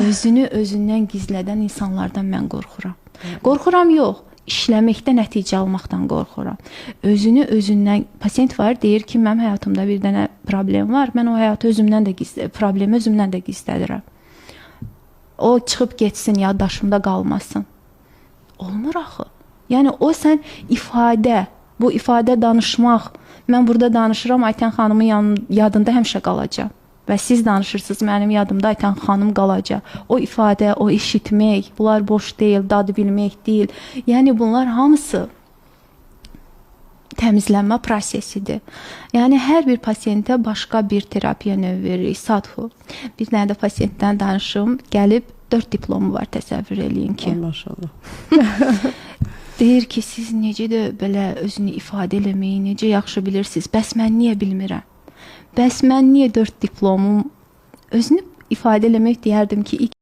Özünü özündən gizlədən insanlardan mən qorxuram. Qorxuram yox, işləməkdə nəticə almaqdan qorxuram. Özünü özündən, pasient var, deyir ki, mənim həyatımda bir dənə problem var, mən o həyatı özümdən də problemi özümdən də gizlədirəm. O çıxıb getsin, yaddaşımda qalmasın. Olmur axı. Yəni o sən ifadə, bu ifadə danışmaq, mən burada danışıram, Aytən xanımın yadında həmişə qalacaq. Və siz danışırsınız, mənim yadımda Aytən xanım qalacaq. O ifadə, o eşitmək, bunlar boş deyil, dadı bilmək deyil. Yəni bunlar hamısı təmizlənmə prosesidir. Yəni hər bir pasiyentə başqa bir terapiya növü veririk. Sadhu. Bir dənə də pasiyentdən danışım, gəlib 4 diplomu var, təsəvvür eləyin ki. Maşallah. Deyir ki, siz necə də belə özünü ifadə eləməyi necə yaxşı bilirsiniz. Bəs mən niyə bilmirəm? Bəs mən niyə 4 diplomum özünü ifadə eləmək deyərdim ki,